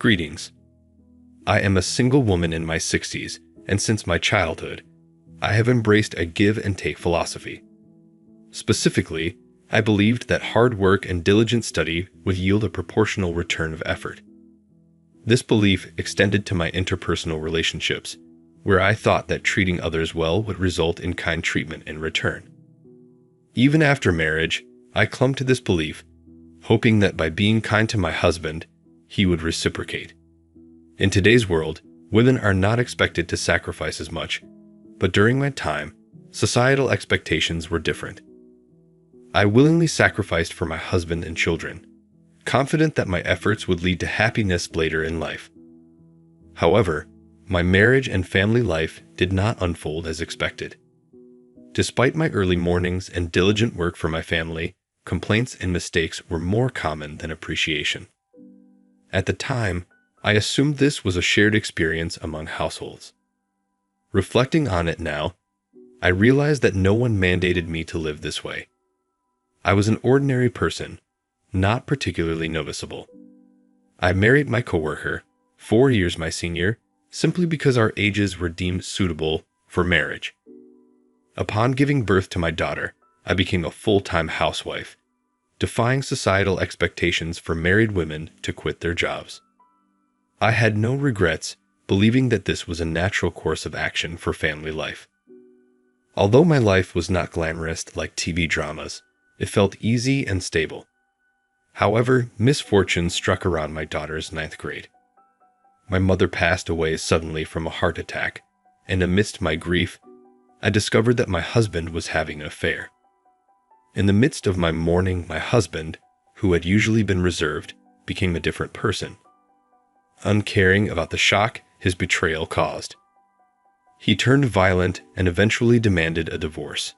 Greetings. I am a single woman in my 60s, and since my childhood, I have embraced a give and take philosophy. Specifically, I believed that hard work and diligent study would yield a proportional return of effort. This belief extended to my interpersonal relationships, where I thought that treating others well would result in kind treatment in return. Even after marriage, I clung to this belief, hoping that by being kind to my husband, he would reciprocate. In today's world, women are not expected to sacrifice as much, but during my time, societal expectations were different. I willingly sacrificed for my husband and children, confident that my efforts would lead to happiness later in life. However, my marriage and family life did not unfold as expected. Despite my early mornings and diligent work for my family, complaints and mistakes were more common than appreciation. At the time, I assumed this was a shared experience among households. Reflecting on it now, I realized that no one mandated me to live this way. I was an ordinary person, not particularly noticeable. I married my coworker, 4 years my senior, simply because our ages were deemed suitable for marriage. Upon giving birth to my daughter, I became a full-time housewife, defying societal expectations for married women to quit their jobs. I had no regrets, believing that this was a natural course of action for family life. Although my life was not glamorous like TV dramas, it felt easy and stable. However, misfortune struck around my daughter's 9th grade. My mother passed away suddenly from a heart attack, and amidst my grief, I discovered that my husband was having an affair. In the midst of my mourning, my husband, who had usually been reserved, became a different person, uncaring about the shock his betrayal caused. He turned violent and eventually demanded a divorce.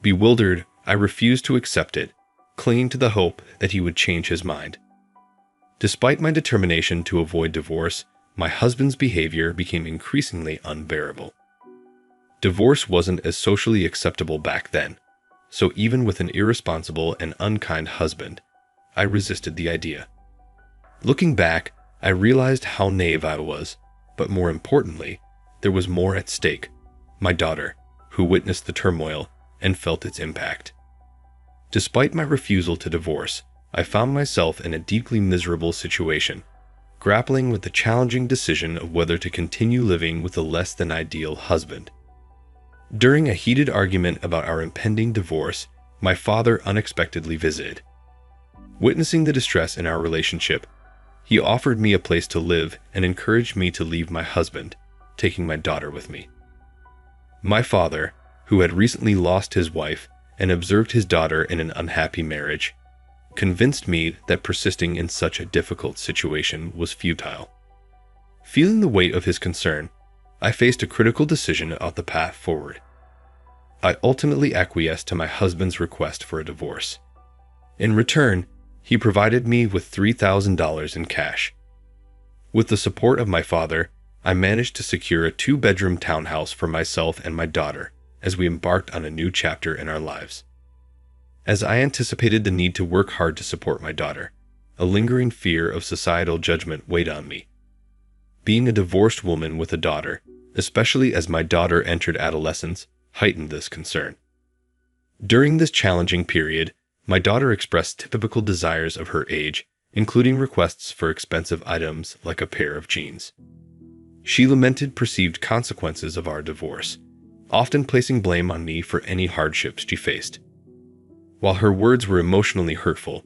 Bewildered, I refused to accept it, clinging to the hope that he would change his mind. Despite my determination to avoid divorce, my husband's behavior became increasingly unbearable. Divorce wasn't as socially acceptable back then, so even with an irresponsible and unkind husband, I resisted the idea. Looking back, I realized how naive I was, but more importantly, there was more at stake: my daughter, who witnessed the turmoil and felt its impact. Despite my refusal to divorce, I found myself in a deeply miserable situation, grappling with the challenging decision of whether to continue living with a less than ideal husband. During a heated argument about our impending divorce, my father unexpectedly visited. Witnessing the distress in our relationship, he offered me a place to live and encouraged me to leave my husband, taking my daughter with me. My father, who had recently lost his wife and observed his daughter in an unhappy marriage, convinced me that persisting in such a difficult situation was futile. Feeling the weight of his concern, I faced a critical decision about the path forward. I ultimately acquiesced to my husband's request for a divorce. In return, he provided me with $3,000 in cash. With the support of my father, I managed to secure a 2-bedroom townhouse for myself and my daughter as we embarked on a new chapter in our lives. As I anticipated the need to work hard to support my daughter, a lingering fear of societal judgment weighed on me. Being a divorced woman with a daughter, especially as my daughter entered adolescence, heightened this concern. During this challenging period, my daughter expressed typical desires of her age, including requests for expensive items like a pair of jeans. She lamented perceived consequences of our divorce, often placing blame on me for any hardships she faced. While her words were emotionally hurtful,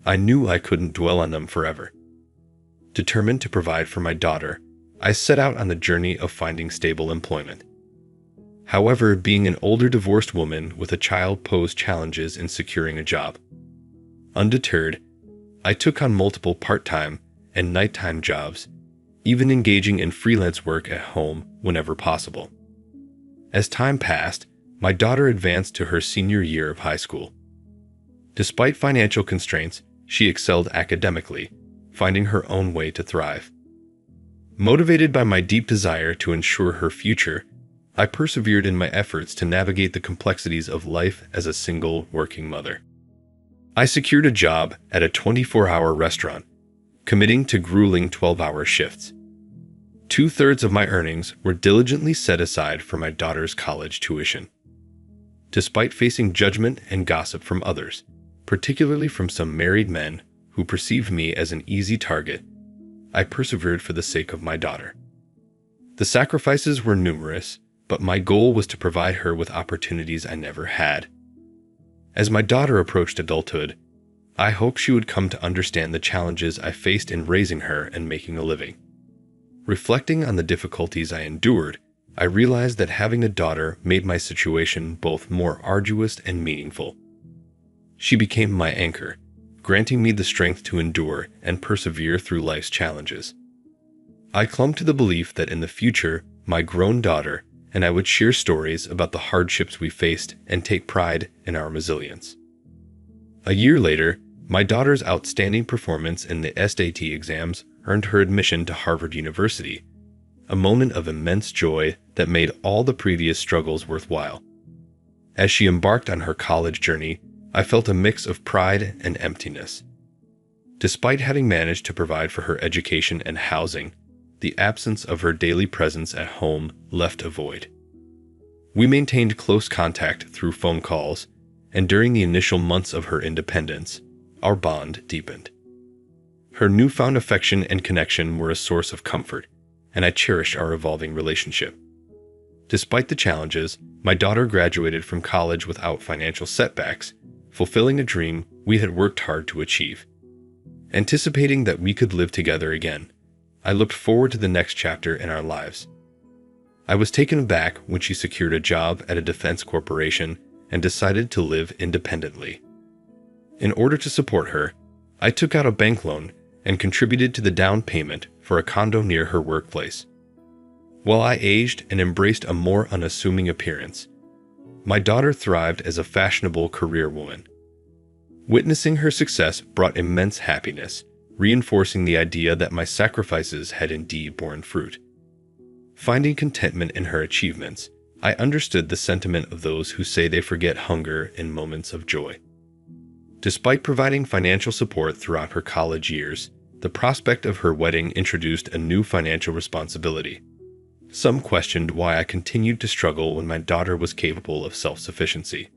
I knew I couldn't dwell on them forever. Determined to provide for my daughter, I set out on the journey of finding stable employment. However, being an older divorced woman with a child posed challenges in securing a job. Undeterred, I took on multiple part-time and nighttime jobs, even engaging in freelance work at home whenever possible. As time passed, my daughter advanced to her senior year of high school. Despite financial constraints, she excelled academically, finding her own way to thrive. Motivated by my deep desire to ensure her future, I persevered in my efforts to navigate the complexities of life as a single working mother. I secured a job at a 24-hour restaurant, committing to grueling 12-hour shifts. 2/3 of my earnings were diligently set aside for my daughter's college tuition. Despite facing judgment and gossip from others, particularly from some married men who perceived me as an easy target, I persevered for the sake of my daughter. The sacrifices were numerous, but my goal was to provide her with opportunities I never had. As my daughter approached adulthood, I hoped she would come to understand the challenges I faced in raising her and making a living. Reflecting on the difficulties I endured, I realized that having a daughter made my situation both more arduous and meaningful. She became my anchor, granting me the strength to endure and persevere through life's challenges. I clung to the belief that in the future, my grown daughter and I would share stories about the hardships we faced and take pride in our resilience. A year later, my daughter's outstanding performance in the SAT exams earned her admission to Harvard University, a moment of immense joy that made all the previous struggles worthwhile. As she embarked on her college journey, I felt a mix of pride and emptiness. Despite having managed to provide for her education and housing, the absence of her daily presence at home left a void. We maintained close contact through phone calls, and during the initial months of her independence, our bond deepened. Her newfound affection and connection were a source of comfort, and I cherished our evolving relationship. Despite the challenges, my daughter graduated from college without financial setbacks, fulfilling a dream we had worked hard to achieve. Anticipating that we could live together again, I looked forward to the next chapter in our lives. I was taken aback when she secured a job at a defense corporation and decided to live independently. In order to support her, I took out a bank loan and contributed to the down payment for a condo near her workplace. While I aged and embraced a more unassuming appearance, my daughter thrived as a fashionable career woman. Witnessing her success brought immense happiness, reinforcing the idea that my sacrifices had indeed borne fruit. Finding contentment in her achievements, I understood the sentiment of those who say they forget hunger in moments of joy. Despite providing financial support throughout her college years, the prospect of her wedding introduced a new financial responsibility. Some questioned why I continued to struggle when my daughter was capable of self-sufficiency.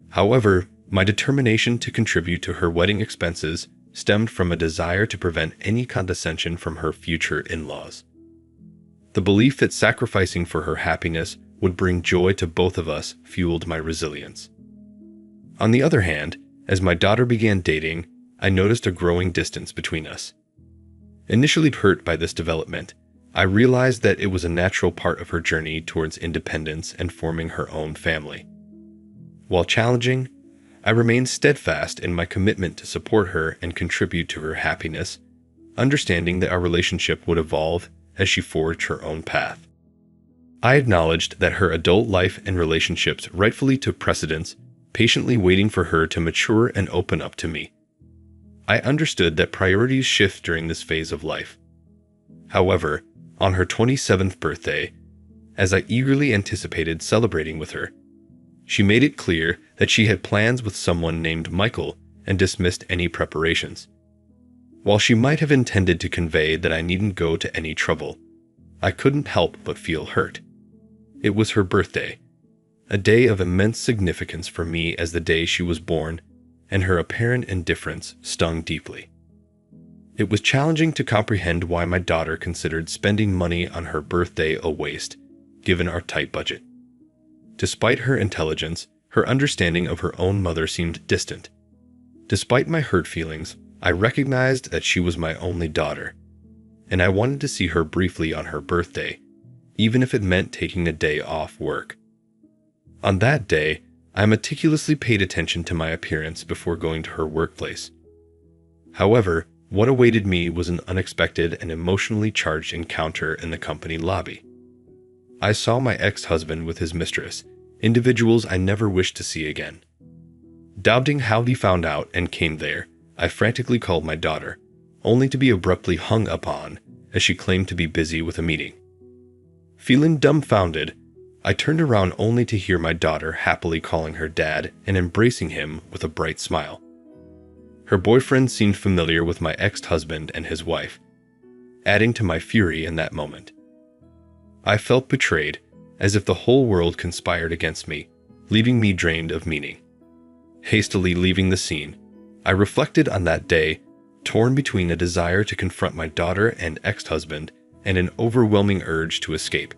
However, my determination to contribute to her wedding expenses stemmed from a desire to prevent any condescension from her future in-laws. The belief that sacrificing for her happiness would bring joy to both of us fueled my resilience. On the other hand, as my daughter began dating, I noticed a growing distance between us. Initially hurt by this development, I realized that it was a natural part of her journey towards independence and forming her own family. While challenging, I remained steadfast in my commitment to support her and contribute to her happiness, understanding that our relationship would evolve as she forged her own path. I acknowledged that her adult life and relationships rightfully took precedence, patiently waiting for her to mature and open up to me. I understood that priorities shift during this phase of life. However, on her 27th birthday, as I eagerly anticipated celebrating with her, she made it clear that she had plans with someone named Michael and dismissed any preparations. While she might have intended to convey that I needn't go to any trouble, I couldn't help but feel hurt. It was her birthday, a day of immense significance for me as the day she was born, and her apparent indifference stung deeply. It was challenging to comprehend why my daughter considered spending money on her birthday a waste, given our tight budget. Despite her intelligence, her understanding of her own mother seemed distant. Despite my hurt feelings, I recognized that she was my only daughter, and I wanted to see her briefly on her birthday, even if it meant taking a day off work. On that day, I meticulously paid attention to my appearance before going to her workplace. However, what awaited me was an unexpected and emotionally charged encounter in the company lobby. I saw my ex-husband with his mistress, individuals I never wished to see again. Doubting how he found out and came there, I frantically called my daughter, only to be abruptly hung upon as she claimed to be busy with a meeting. Feeling dumbfounded, I turned around only to hear my daughter happily calling her dad and embracing him with a bright smile. Her boyfriend seemed familiar with my ex-husband and his wife, adding to my fury in that moment. I felt betrayed, as if the whole world conspired against me, leaving me drained of meaning. Hastily leaving the scene, I reflected on that day, torn between a desire to confront my daughter and ex-husband and an overwhelming urge to escape.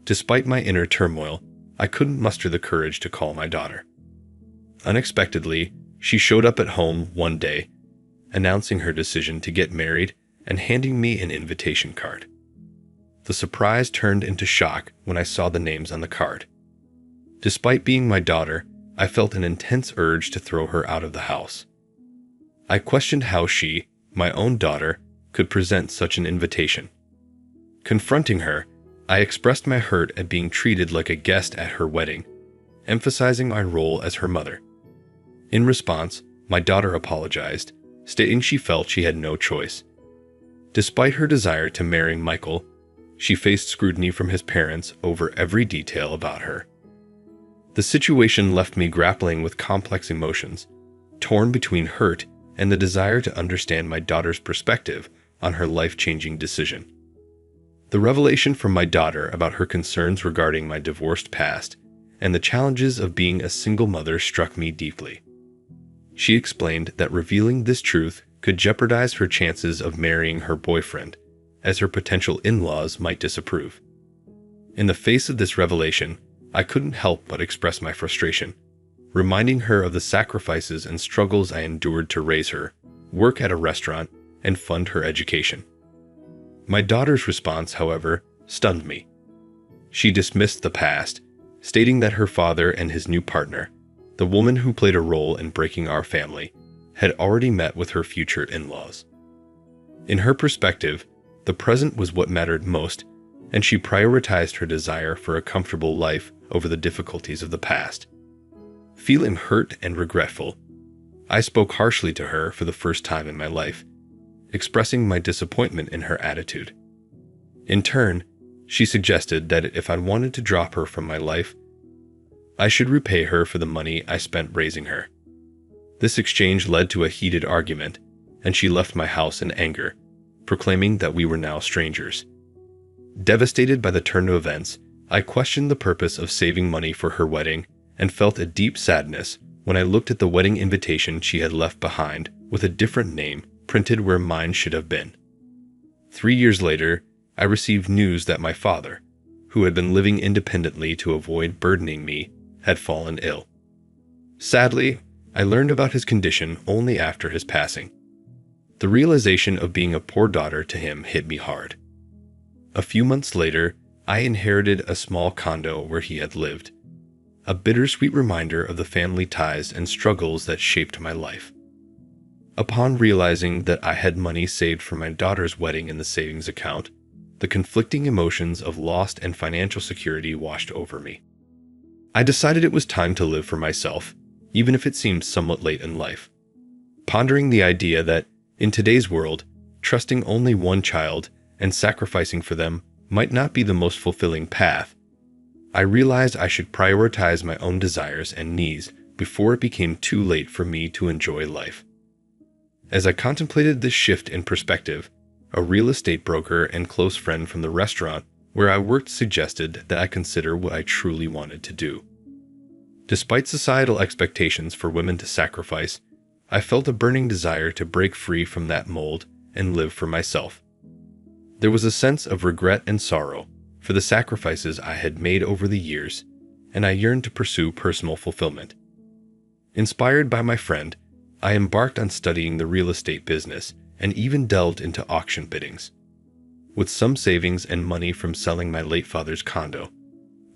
Despite my inner turmoil, I couldn't muster the courage to call my daughter. Unexpectedly, she showed up at home one day, announcing her decision to get married and handing me an invitation card. The surprise turned into shock when I saw the names on the card. Despite being my daughter, I felt an intense urge to throw her out of the house. I questioned how she, my own daughter, could present such an invitation. Confronting her, I expressed my hurt at being treated like a guest at her wedding, emphasizing my role as her mother. In response, my daughter apologized, stating she felt she had no choice. Despite her desire to marry Michael, she faced scrutiny from his parents over every detail about her. The situation left me grappling with complex emotions, torn between hurt and the desire to understand my daughter's perspective on her life-changing decision. The revelation from my daughter about her concerns regarding my divorced past and the challenges of being a single mother struck me deeply. She explained that revealing this truth could jeopardize her chances of marrying her boyfriend, as her potential in-laws might disapprove. In the face of this revelation, I couldn't help but express my frustration, reminding her of the sacrifices and struggles I endured to raise her, work at a restaurant, and fund her education. My daughter's response, however, stunned me. She dismissed the past, stating that her father and his new partner, the woman who played a role in breaking our family, had already met with her future in-laws. In her perspective, the present was what mattered most, and she prioritized her desire for a comfortable life over the difficulties of the past. Feeling hurt and regretful, I spoke harshly to her for the first time in my life, expressing my disappointment in her attitude. In turn, she suggested that if I wanted to drop her from my life, I should repay her for the money I spent raising her. This exchange led to a heated argument, and she left my house in anger, proclaiming that we were now strangers. Devastated by the turn of events, I questioned the purpose of saving money for her wedding and felt a deep sadness when I looked at the wedding invitation she had left behind with a different name printed where mine should have been. 3 years later, I received news that my father, who had been living independently to avoid burdening me, had fallen ill. Sadly, I learned about his condition only after his passing. The realization of being a poor daughter to him hit me hard. A few months later, I inherited a small condo where he had lived, a bittersweet reminder of the family ties and struggles that shaped my life. Upon realizing that I had money saved for my daughter's wedding in the savings account, the conflicting emotions of loss and financial security washed over me. I decided it was time to live for myself, even if it seemed somewhat late in life. Pondering the idea that, in today's world, trusting only one child and sacrificing for them might not be the most fulfilling path, I realized I should prioritize my own desires and needs before it became too late for me to enjoy life. As I contemplated this shift in perspective, a real estate broker and close friend from the restaurant where I worked suggested that I consider what I truly wanted to do. Despite societal expectations for women to sacrifice, I felt a burning desire to break free from that mold and live for myself. There was a sense of regret and sorrow for the sacrifices I had made over the years, and I yearned to pursue personal fulfillment. Inspired by my friend, I embarked on studying the real estate business and even delved into auction biddings. With some savings and money from selling my late father's condo,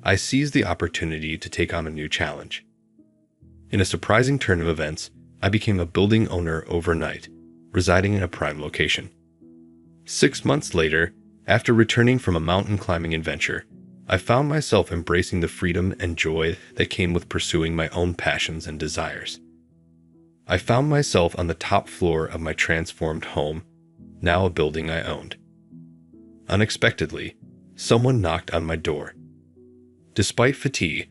I seized the opportunity to take on a new challenge. In a surprising turn of events, I became a building owner overnight, residing in a prime location. 6 months later, after returning from a mountain climbing adventure, I found myself embracing the freedom and joy that came with pursuing my own passions and desires. I found myself on the top floor of my transformed home, now a building I owned. Unexpectedly, someone knocked on my door. Despite fatigue,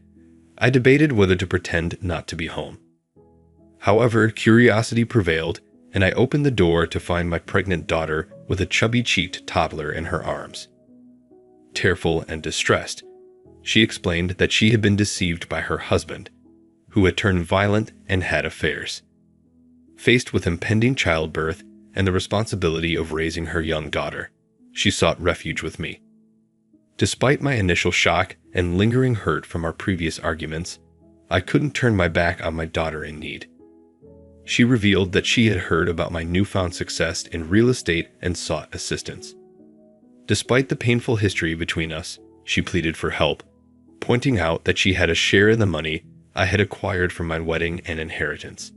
I debated whether to pretend not to be home. However, curiosity prevailed, and I opened the door to find my pregnant daughter with a chubby-cheeked toddler in her arms. Tearful and distressed, she explained that she had been deceived by her husband, who had turned violent and had affairs. Faced with impending childbirth and the responsibility of raising her young daughter, she sought refuge with me. Despite my initial shock and lingering hurt from our previous arguments, I couldn't turn my back on my daughter in need. She revealed that she had heard about my newfound success in real estate and sought assistance. Despite the painful history between us, she pleaded for help, pointing out that she had a share in the money I had acquired from my wedding and inheritance.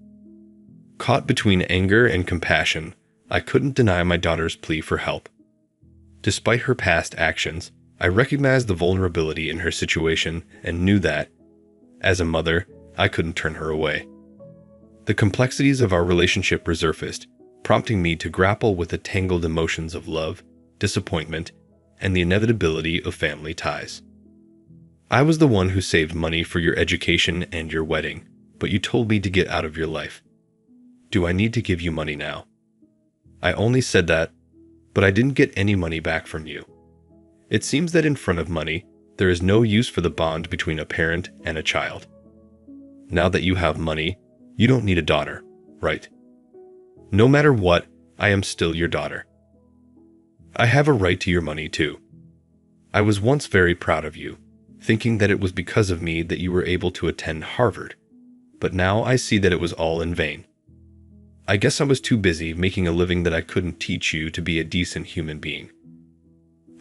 Caught between anger and compassion, I couldn't deny my daughter's plea for help. Despite her past actions, I recognized the vulnerability in her situation and knew that, as a mother, I couldn't turn her away. The complexities of our relationship resurfaced, prompting me to grapple with the tangled emotions of love, disappointment, and the inevitability of family ties. I was the one who saved money for your education and your wedding, but you told me to get out of your life. Do I need to give you money now? I only said that, but I didn't get any money back from you. It seems that in front of money, there is no use for the bond between a parent and a child. Now that you have money, you don't need a daughter, right? No matter what, I am still your daughter. I have a right to your money too. I was once very proud of you, thinking that it was because of me that you were able to attend Harvard, but now I see that it was all in vain. I guess I was too busy making a living that I couldn't teach you to be a decent human being.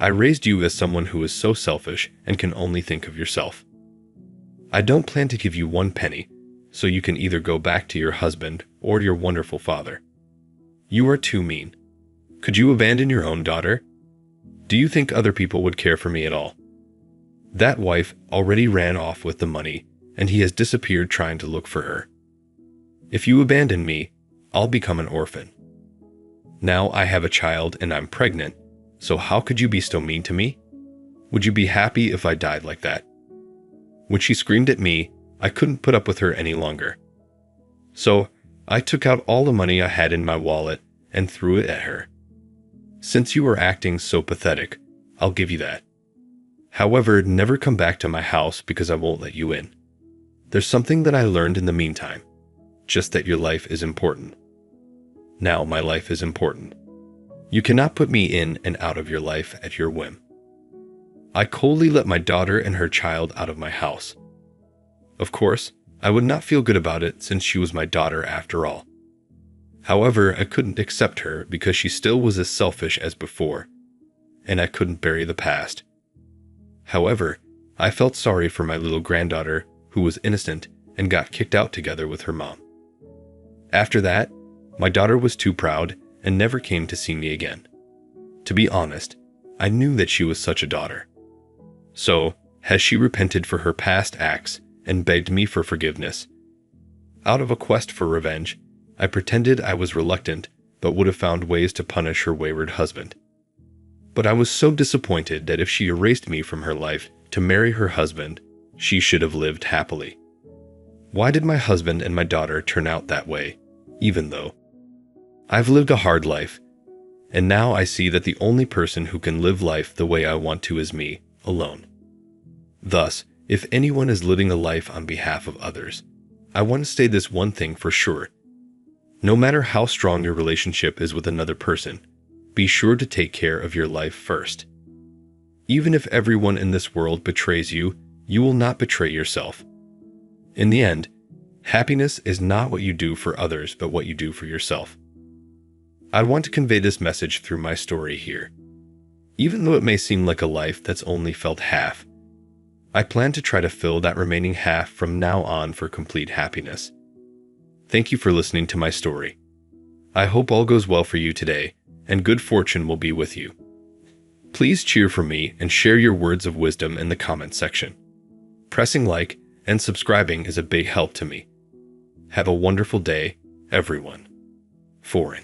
I raised you as someone who is so selfish and can only think of yourself. I don't plan to give you one penny, so you can either go back to your husband or to your wonderful father. You are too mean. Could you abandon your own daughter? Do you think other people would care for me at all? That wife already ran off with the money, and he has disappeared trying to look for her. If you abandon me, I'll become an orphan. Now I have a child and I'm pregnant, so how could you be so mean to me? Would you be happy if I died like that? When she screamed at me, I couldn't put up with her any longer. So I took out all the money I had in my wallet and threw it at her. Since you are acting so pathetic, I'll give you that. However, never come back to my house because I won't let you in. There's something that I learned in the meantime, just that your life is important. Now my life is important. You cannot put me in and out of your life at your whim. I coldly let my daughter and her child out of my house. Of course, I would not feel good about it since she was my daughter after all. However, I couldn't accept her because she still was as selfish as before, and I couldn't bury the past. However, I felt sorry for my little granddaughter who was innocent and got kicked out together with her mom. After that, my daughter was too proud and never came to see me again. To be honest, I knew that she was such a daughter. So, has she repented for her past acts and begged me for forgiveness? Out of a quest for revenge, I pretended I was reluctant but would have found ways to punish her wayward husband. But I was so disappointed that if she erased me from her life to marry her husband, she should have lived happily. Why did my husband and my daughter turn out that way, even though I've lived a hard life, and now I see that the only person who can live life the way I want to is me, alone. Thus, if anyone is living a life on behalf of others, I want to say this one thing for sure. No matter how strong your relationship is with another person, be sure to take care of your life first. Even if everyone in this world betrays you, you will not betray yourself. In the end, happiness is not what you do for others, but what you do for yourself. I want to convey this message through my story here. Even though it may seem like a life that's only felt half, I plan to try to fill that remaining half from now on for complete happiness. Thank you for listening to my story. I hope all goes well for you today, and good fortune will be with you. Please cheer for me and share your words of wisdom in the comment section. Pressing like and subscribing is a big help to me. Have a wonderful day, everyone. Foreign.